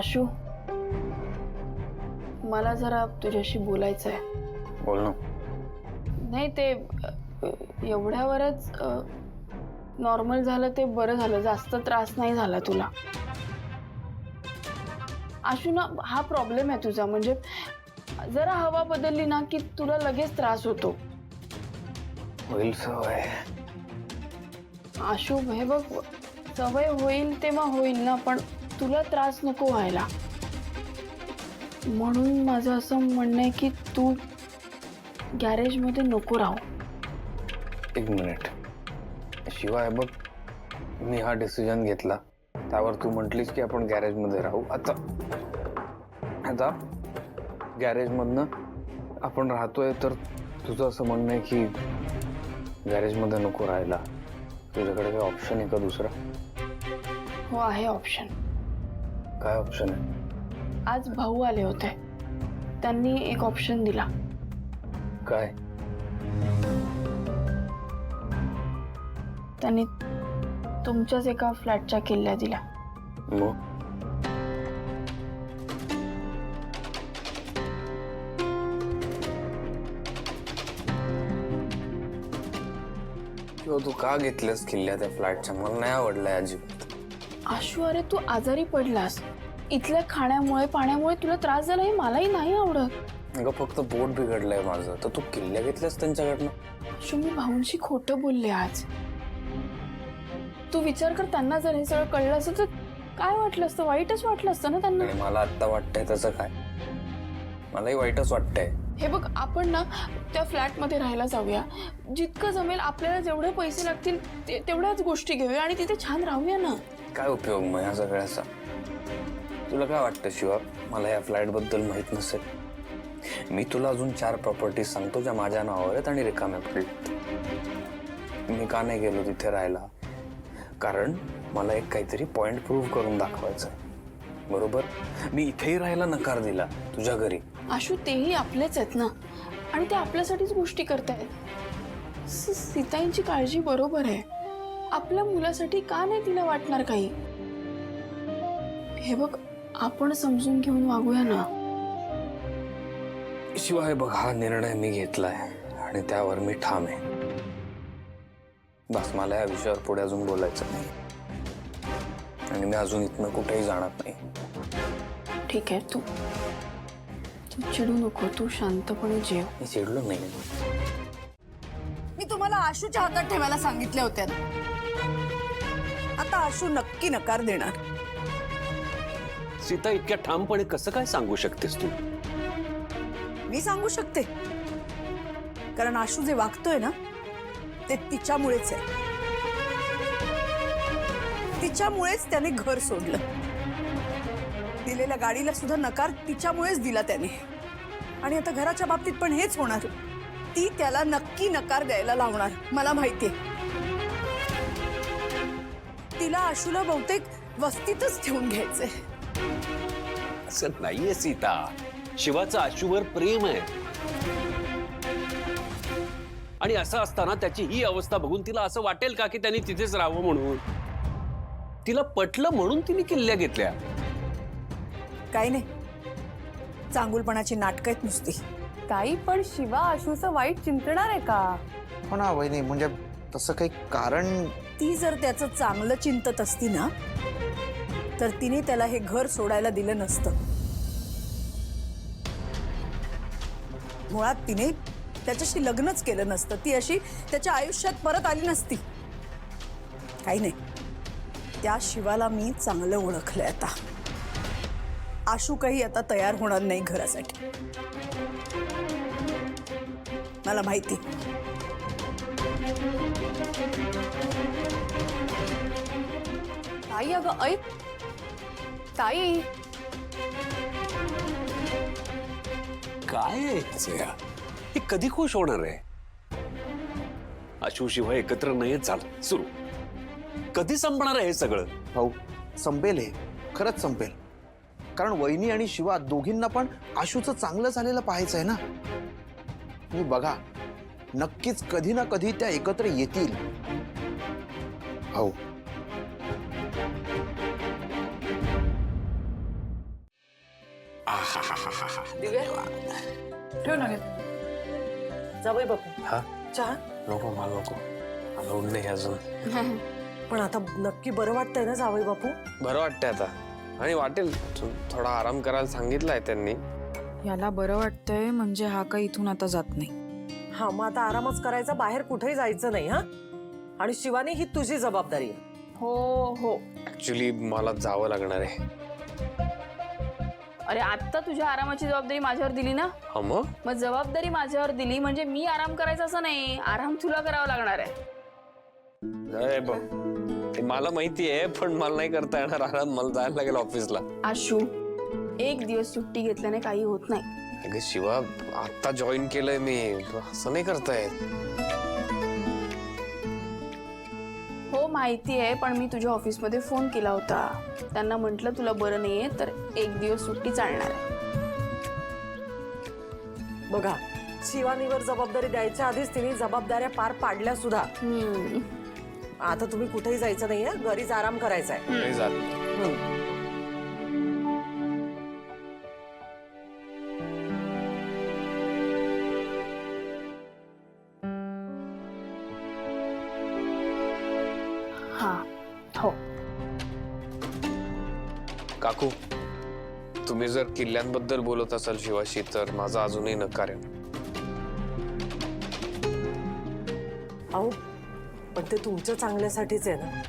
आशू, मला जरा तुझ्याशी बोलायचं आहे. बोल ना. नाही ते एवढ्यावरच नॉर्मल झालं ते बरं झालं, जास्त त्रास नाही झाला तुला. आशू ना, हा प्रॉब्लेम आहे तुझा, म्हणजे जरा हवा बदलली ना की तुला लगेच त्रास होतो. होईल सवय. आशू हे बघ, सवय होईल तेव्हा होईल ना, पण तुला त्रास नको व्हायला. म्हणून माझं असं म्हणणं आहे की तू गॅरेजमध्ये नको राहू. एक मिनिट शिवाय बघ, मी हा डिसिजन घेतला त्यावर तू म्हटलीस की आपण गॅरेजमध्ये राहू. आता आता गॅरेजमधनं आपण राहतोय तर तुझं असं म्हणणं आहे की गॅरेजमध्ये नको राहायला. तुझ्याकडे काही ऑप्शन आहे का दुसरा? हो आहे ऑप्शन. काय ऑप्शन आहे? आज भाऊ आले होते, त्यांनी एक ऑप्शन दिला. काय? त्यांनी तुमच्याच एका फ्लॅटच्या किल्ल्या दिल्या. मग किंवा तू का घेतलंस किल्ल्या त्या फ्लॅटच्या? मला नाही आवडलंय अजिबात. आशू अरे, तू आजारी पडलास, इथल्या खाण्यामुळे पाण्यामुळे तुला त्रास झाला, हे मलाही नाही आवडत. अगं फक्त पोट बिघडलंय माझं, तर तू किल्ल्या घेतल्यास त्यांच्याकडनं? आशू, मी भाऊंशी खोटं बोलले आज. तू विचार कर, त्यांना जर हे सगळं कळलं असतं तर काय वाटलं असतं? वाईटच वाटलं असतं ना त्यांना. आणि मला आत्ता वाटतंय त्याचं काय? मलाही वाईटच वाटतंय. हे बघ, आपण ना त्या फ्लॅटमध्ये राहायला जाऊया, जितकं जमेल आपल्याला जेवढे पैसे लागतील तेवढ्याच गोष्टी घेऊया आणि तिथे छान राहूया ना. काय उपयोग मग ह्या सगळ्याचा? तुला काय वाटतं शिवा, मला या फ्लॅट बद्दल माहित नसेल? मी तुला अजून 4 प्रॉपर्टीज सांगतो ज्या माझ्या नावावर आहेत आणि रिकाम्या पडल्यात. मी का नाही गेलो तिथे राहायला? कारण मला एक काहीतरी पॉइंट प्रूव्ह करून दाखवायचं, बरोबर? मी इथेही राहायला नकार दिला तुझ्या घरी. आशू, तेही आपलेच आहेत ना, आणि ते आपल्यासाठीच गोष्टी करतायत. सीताईंची काळजी बरोबर आहे. आपल्या मुलासाठी का नाही तिला वाटणार काही? हे बघ, आपण समजून घेऊन वागूया ना. शिवाय बघ, हा निर्णय मी घेतलाय आणि त्यावर मी ठाम आहे. बस मला या विषयावर पुढे अजून बोलायचं नाही आणि मी अजून इथनं कुठेही जाणार नाही. ठीक आहे, तू चिडू नको, तू शांतपणे जेव. मी चिडलो नाही. मी तुम्हाला आशूच्या हातात ठेवायला सांगितले होते. आता आशू नक्की नकार देणार. सीता, इतक्या ठामपणे कसं काय सांगू शकतेस तू? मी सांगू शकते, कारण आशू जे वागतोय ना ते तिच्यामुळेच आहे. तिच्यामुळेच त्याने घर सोडलं. दिलेल्या गाडीला सुद्धा नकार तिच्यामुळेच दिला त्याने. आणि आता घराच्या बाबतीत पण हेच होणार. ती त्याला नक्की नकार द्यायला लावणार, मला माहितीये. तिला आशूला बहुतेक वस्तीतच ठेवून घ्यायचंय. असं नाहीये सीता, शिवाचं आशूवर प्रेम आहे आणि असं असताना त्याची ही अवस्था बघून तिला असं वाटेल का की त्यांनी तिथेच राहावं म्हणून? तिला पटलं म्हणून तिने किल्ल्या घेतल्या. काही नाही, चांगुलपणाची नाटकं आहेत नुसती. ताई, पण शिवा आशूचं वाईट चिंतणार आहे का? हो ना वहिनी, म्हणजे तसं काही कारण. ती जर त्याचं चांगलं चिंतत असती ना तर तिने त्याला हे घर सोडायला दिलं नसतं. मुळात तिने त्याच्याशी लग्नच केलं नसतं. ती अशी त्याच्या आयुष्यात परत आली नसती. काही नाही, त्या शिवाला मी चांगलं ओळखलंय आता. आशू काही आता तयार होणार नाही घरासाठी, मला माहिती. ताई, अगं ऐक ताई. काय आहे याचं या? हे कधी खुश होणार आहे? आशू शिवाय एकत्र नाही झालं सुरू. कधी संपणार आहे हे सगळं? भाऊ, संपेल हे, खरंच संपेल. कारण वहिनी आणि शिवा दोघींना पण आशूचं चांगलं झालेलं पाहायचंय ना. तुम्ही बघा, नक्कीच कधी ना कधी त्या एकत्र येतील. भाऊ, ठेव ना गे. जावई बापू हा चहा. नको मला नको मला उठ नाही अजून पण आता नक्की बरं वाटतंय ना जावई बापू? बरं वाटतंय आता आणि वाटेल थोडा आराम करायला सांगितलंय त्यांनी. याला बरं वाटतंय म्हणजे हा काही इथून आता जात नाही. हा मग आता आरामच करायचा, बाहेर कुठेही जायचं नाही. हा आणि शिवानी ही तुझी जबाबदारी आहे. हो हो. ऍक्च्युली मला जावं लागणार आहे. अरे आता तुझ्या आरामाची जबाबदारी माझ्यावर दिली ना, हा मग जबाबदारी माझ्यावर दिली म्हणजे मी आराम करायचा असं नाही, आराम तुला करावा लागणार आहे. अरे बघ ते मला माहिती आहे पण मला नाही करता येणार आराम. मला जायला लागेल ऑफिसला. आशू, एक दिवस सुट्टी घेतल्याने काही होत नाही. अगं शिवा आता जॉईन केलंय मी, असं नाही करतायत. हो माहिती आहे, पण मी तुझ्या ऑफिसमध्ये फोन केला होता. त्यांना म्हटलं तुला बरं नाहीये तर एक दिवस सुट्टी चालणार आहे. बघा शिवानीवर जबाबदारी द्यायच्या आधीच तिने जबाबदाऱ्या पार पाडल्या सुद्धा. आता तुम्ही कुठेही जायचं नाहीये, घरीच आराम करायचा आहे. नाही जात. हा हो. काकू तुम्ही जर किल्ल्यांबद्दल बोलत असाल शिवाशी तर माझा अजूनही नकार आहे. अहो पण ते तुमच्या चांगल्यासाठीच आहे ना.